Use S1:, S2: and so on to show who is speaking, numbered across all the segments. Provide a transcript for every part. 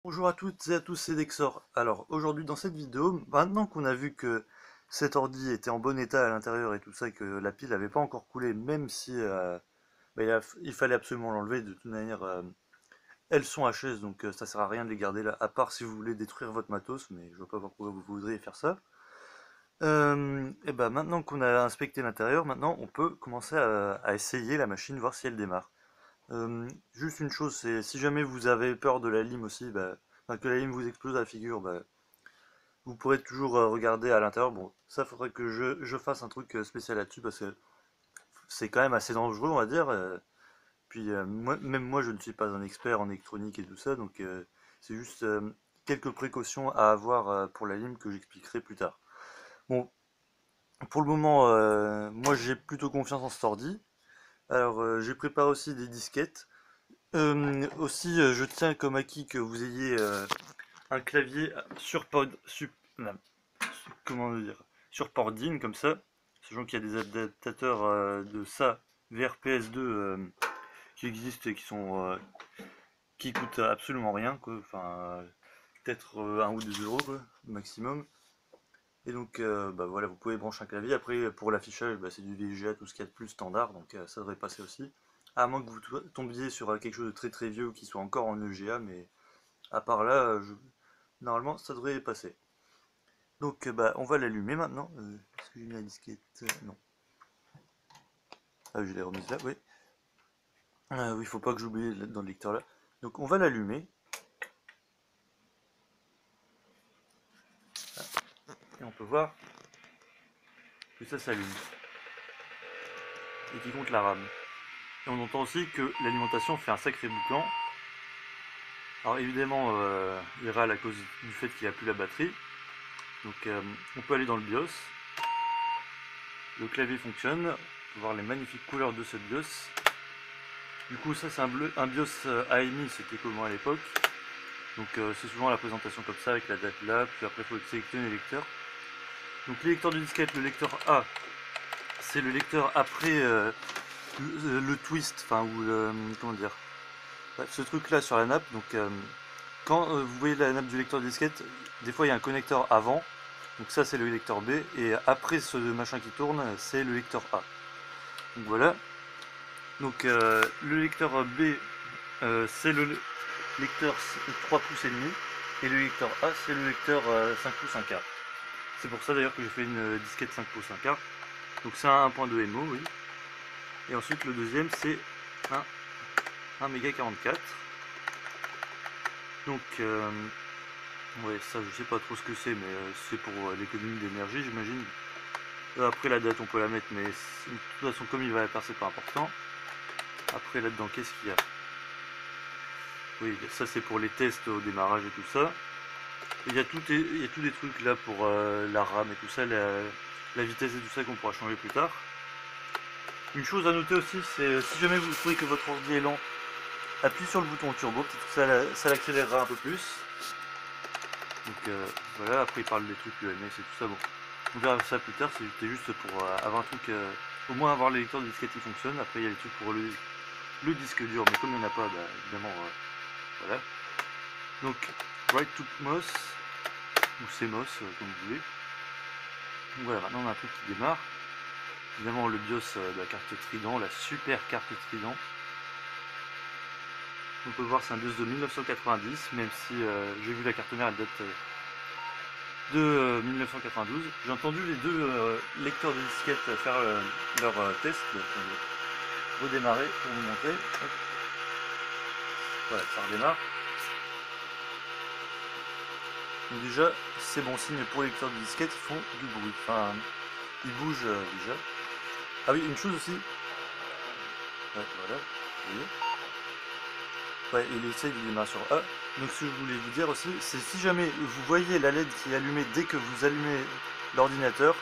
S1: Bonjour à toutes et à tous, c'est Dexor. Alors aujourd'hui dans cette vidéo, maintenant qu'on a vu que cet ordi était en bon état à l'intérieur et tout ça, que la pile n'avait pas encore coulé, même si il fallait absolument l'enlever, de toute manière elles sont HS, donc ça sert à rien de les garder là, à part si vous voulez détruire votre matos, mais je vois pas pourquoi vous voudriez faire ça. Et ben maintenant qu'on a inspecté l'intérieur, maintenant on peut commencer à essayer la machine, voir si elle démarre. Juste une chose, c'est si jamais vous avez peur de la lime aussi, enfin, que la lime vous explose à la figure, vous pourrez toujours regarder à l'intérieur. Bon, ça faudrait que je fasse un truc spécial là-dessus parce que c'est quand même assez dangereux, on va dire. Puis même moi, je ne suis pas un expert en électronique et tout ça, donc c'est juste quelques précautions à avoir pour la lime que j'expliquerai plus tard. Bon, pour le moment, moi j'ai plutôt confiance en cet ordi. Alors j'ai préparé aussi des disquettes. Aussi, je tiens comme acquis que vous ayez un clavier sur non, comment dire, sur port DIN comme ça, sachant qu'il y a des adaptateurs de ça vers PS2 qui existent et qui coûtent absolument rien quoi. Enfin, peut-être 1 ou 2 € quoi, maximum. Et donc voilà, vous pouvez brancher un clavier. Après pour l'affichage, c'est du VGA, tout ce qu'il y a de plus standard, donc ça devrait passer aussi. À moins que vous tombiez sur quelque chose de très très vieux qui soit encore en EGA, mais à part là, normalement ça devrait passer. Donc on va l'allumer maintenant. Est-ce que j'ai mis la disquette? Non. Ah, je l'ai remise là, oui. Oui, il faut pas que j'oublie dans le lecteur là. Donc on va l'allumer et on peut voir que ça s'allume et qu'il compte la RAM. Et on entend aussi que l'alimentation fait un sacré boucan. Alors évidemment, il râle à cause du fait qu'il n'y a plus la batterie. Donc on peut aller dans le BIOS. Le clavier fonctionne. On peut voir les magnifiques couleurs de ce BIOS. Du coup ça c'est un BIOS AMI, c'était comment à l'époque. Donc c'est souvent la présentation comme ça avec la date là, puis après il faut sélectionner les lecteurs. Donc les lecteurs de disquette, le lecteur A, c'est le lecteur après le twist, enfin ou le, comment dire, ouais, ce truc là sur la nappe. Donc quand vous voyez la nappe du lecteur de disquette, des fois il y a un connecteur avant, donc ça c'est le lecteur B, et après ce machin qui tourne, c'est le lecteur A. Donc voilà. Donc le lecteur B, c'est le lecteur 3 pouces et demi, et le lecteur A, c'est le lecteur 5 pouces 1 quart. C'est pour ça d'ailleurs que j'ai fait une disquette 5 pouces 1 quart. Donc c'est un 1.2 MO, oui. Et ensuite le deuxième c'est un méga 44. Donc ouais, ça je sais pas trop ce que c'est, mais c'est pour l'économie d'énergie j'imagine. Après la date on peut la mettre, mais de toute façon comme il va la faire c'est pas important. Après là-dedans qu'est-ce qu'il y a? Oui, ça c'est pour les tests au démarrage et tout ça. Il y a tous des trucs là pour la RAM et tout ça, la vitesse et tout ça qu'on pourra changer plus tard. Une chose à noter aussi, c'est si jamais vous trouvez que votre ordi est lent, appuyez sur le bouton turbo, peut-être que ça l'accélérera un peu plus. Donc voilà, après il parle des trucs UMS et tout ça, bon. On verra ça plus tard, c'était juste pour avoir un truc, au moins avoir les lecteurs de disquette qui fonctionnent. Après il y a les trucs pour le disque dur, mais comme il n'y en a pas, évidemment, voilà. Donc, Write to MOS, ou CMOS, comme vous voulez. Donc voilà, maintenant on a un truc qui démarre. Évidemment le BIOS de la carte Trident, la super carte Trident. On peut voir c'est un BIOS de 1990, même si j'ai vu la carte mère, elle date de 1992. J'ai entendu les deux lecteurs de disquettes faire leur test. Redémarrer pour vous montrer. Hop. Voilà, ça redémarre. Donc déjà, c'est bon signe pour les lecteurs de disquettes, ils font du bruit. Enfin, ils bougent déjà. Ah oui, une chose aussi. Ouais, voilà, vous voyez. Ouais, il essaye de démarrer sur A. Donc ce que je voulais vous dire aussi, c'est si jamais vous voyez la LED qui est allumée dès que vous allumez l'ordinateur,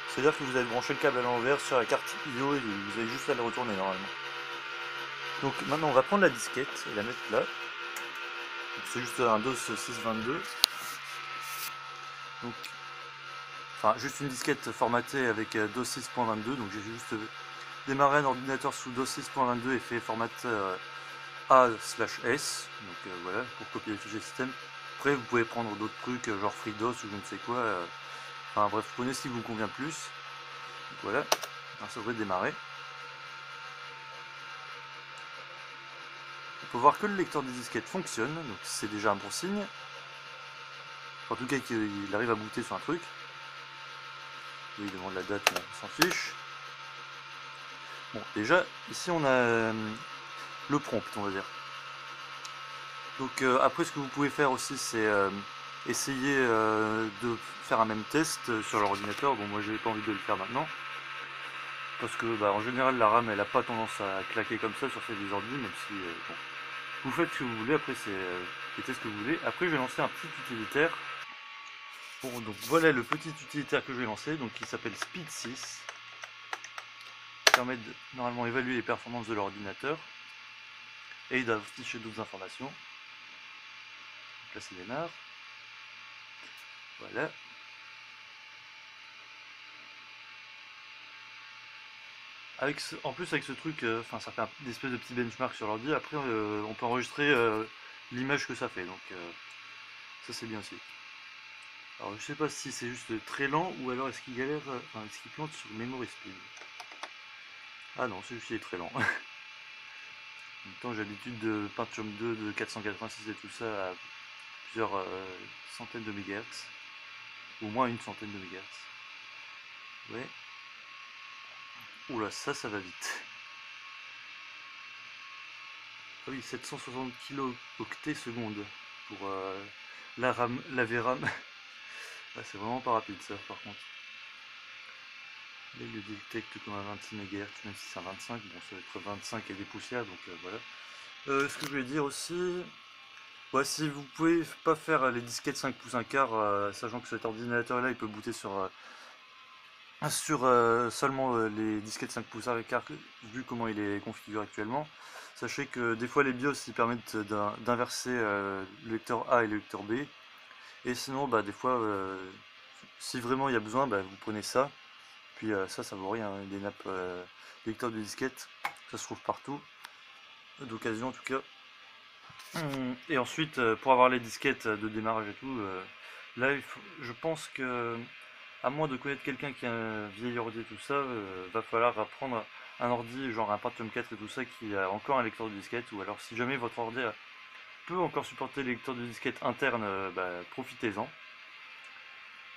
S1: c'est-à-dire que vous avez branché le câble à l'envers sur la carte IO et vous avez juste à le retourner normalement. Donc maintenant on va prendre la disquette et la mettre là. C'est juste un DOS 622. Donc, enfin juste une disquette formatée avec DOS 6.22. Donc j'ai juste démarré un ordinateur sous DOS 6.22 et fait format A/S, donc voilà, pour copier les fichiers système. Après vous pouvez prendre d'autres trucs, genre FreeDOS ou je ne sais quoi, enfin bref, prenez ce qui vous convient plus. Donc, voilà, alors, ça devrait démarrer. On peut voir que le lecteur des disquettes fonctionne, donc c'est déjà un bon signe. En tout cas qu'il arrive à booter sur un truc. Il demande la date, mais on s'en fiche. Bon, déjà, ici on a le prompt, on va dire. Donc après, ce que vous pouvez faire aussi, c'est essayer de faire un même test sur l'ordinateur. Bon, moi j'ai pas envie de le faire maintenant. Parce que bah, en général, la RAM elle a pas tendance à claquer comme ça sur ces vieux ordi, même si bon. Vous faites ce que vous voulez, après c'est les tests que vous voulez. Après, je vais lancer un petit utilitaire. Bon, donc voilà le petit utilitaire que je vais lancer, donc qui s'appelle Speed6. Qui permet de normalement évaluer les performances de l'ordinateur. Et d'afficher d'autres informations. Donc là, ça démarre. Voilà. En plus avec ce truc, enfin ça fait une espèce de petit benchmark sur l'ordi. Après on peut enregistrer l'image que ça fait, donc ça c'est bien aussi. Alors je sais pas si c'est juste très lent ou alors est-ce qu'il galère, enfin est-ce qu'il plante sur memory speed. Ah non, c'est juste qu'il est très lent. En même temps j'ai l'habitude de Pentium 2 de 486 et tout ça à plusieurs centaines de mégahertz. Au moins une centaine de mégahertz. Ouais. Oula, ça va vite. Ah oui, 760 kilo-octets secondes pour la RAM, la VRAM. Ah, c'est vraiment pas rapide ça par contre. Là il le détecte comme un 26 MHz, même si c'est un 25, bon ça va être 25 et des poussières, donc voilà. Ce que je voulais dire aussi, ouais, si vous pouvez pas faire les disquettes 5 pouces 1 quart, sachant que cet ordinateur là il peut booter sur seulement les disquettes 5 pouces 1 quart, vu comment il est configuré actuellement. Sachez que des fois les BIOS ils permettent d'inverser le lecteur A et le lecteur B. Et sinon bah des fois si vraiment il y a besoin, bah, vous prenez ça. Puis ça vaut rien, hein, des nappes lecteurs de disquettes, ça se trouve partout, d'occasion en tout cas. Et ensuite, pour avoir les disquettes de démarrage et tout, là je pense que, à moins de connaître quelqu'un qui a un vieil ordi et tout ça, va falloir apprendre un ordi genre un Pentium 4 et tout ça qui a encore un lecteur de disquette, ou alors si jamais votre ordi peut encore supporter les lecteurs de disquette internes, bah, profitez-en.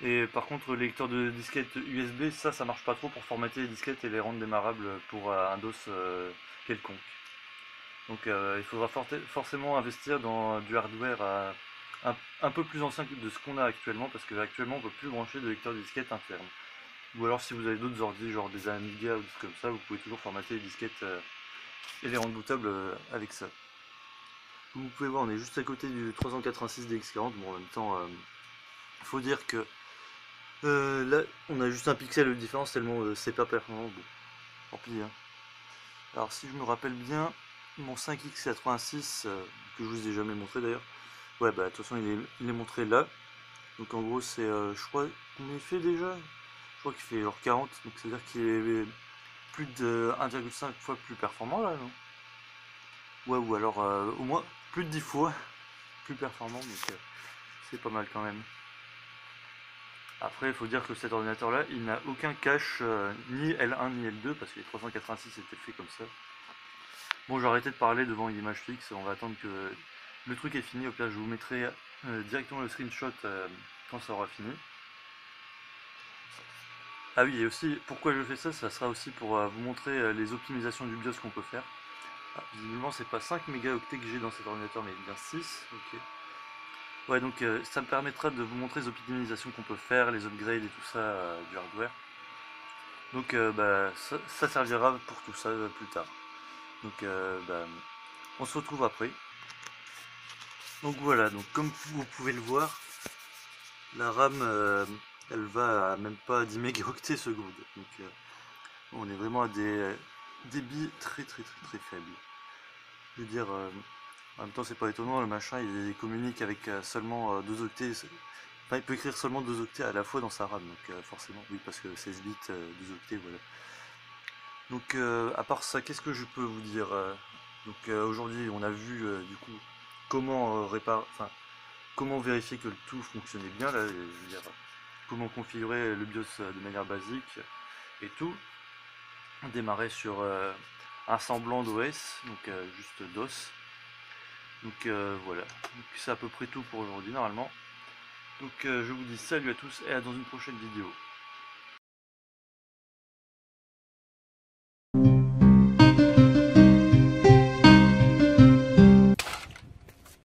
S1: Et par contre, le lecteur de disquette USB, ça marche pas trop pour formater les disquettes et les rendre démarrables pour un DOS quelconque. Donc il faudra forcément investir dans du hardware un peu plus ancien de ce qu'on a actuellement, parce qu'actuellement on ne peut plus brancher de lecteur de disquette interne. Ou alors si vous avez d'autres ordi, genre des Amiga ou des trucs comme ça, vous pouvez toujours formater les disquettes et les rendre bootables avec ça. Vous pouvez voir, on est juste à côté du 386 DX40. Bon, en même temps, il faut dire que là, on a juste un pixel de différence tellement c'est pas performant. Bon, tant pis. Hein. Alors, si je me rappelle bien, mon 5X86, que je vous ai jamais montré d'ailleurs, ouais, bah de toute façon, il est montré là. Donc, en gros, c'est, je crois, combien il fait déjà? Je crois qu'il fait genre 40, donc c'est à dire qu'il est plus de 1,5 fois plus performant là, non? Ouais, ou alors au moins plus de 10 fois plus performant, donc c'est pas mal quand même. Après, il faut dire que cet ordinateur-là, il n'a aucun cache, ni L1 ni L2, parce que les 386 étaient faits comme ça. Bon, j'ai arrêté de parler devant une image fixe, on va attendre que le truc est fini. Au pire, je vous mettrai directement le screenshot quand ça aura fini. Ah oui, et aussi, pourquoi je fais ça, ça sera aussi pour vous montrer les optimisations du BIOS qu'on peut faire. Ah, visiblement, c'est pas 5 mégaoctets que j'ai dans cet ordinateur, mais bien 6. Ok. Ouais, donc ça me permettra de vous montrer les optimisations qu'on peut faire, les upgrades et tout ça du hardware. Donc bah, ça servira pour tout ça plus tard. Donc bah, on se retrouve après. Donc voilà, donc comme vous pouvez le voir, la RAM elle va à même pas 10 mégaoctets seconde. Donc on est vraiment à des débits très faibles. Je veux dire, en même temps c'est pas étonnant, le machin il communique avec seulement 2 octets. Enfin, il peut écrire seulement 2 octets à la fois dans sa RAM, donc forcément, oui, parce que 16 bits, 2 octets, voilà. Donc à part ça, qu'est-ce que je peux vous dire Donc aujourd'hui on a vu du coup comment comment vérifier que le tout fonctionnait bien, là, je veux dire, comment configurer le BIOS de manière basique et tout. Démarrer sur un semblant d'OS, donc juste DOS. Donc voilà, c'est à peu près tout pour aujourd'hui normalement. Donc je vous dis salut à tous et à dans une prochaine vidéo.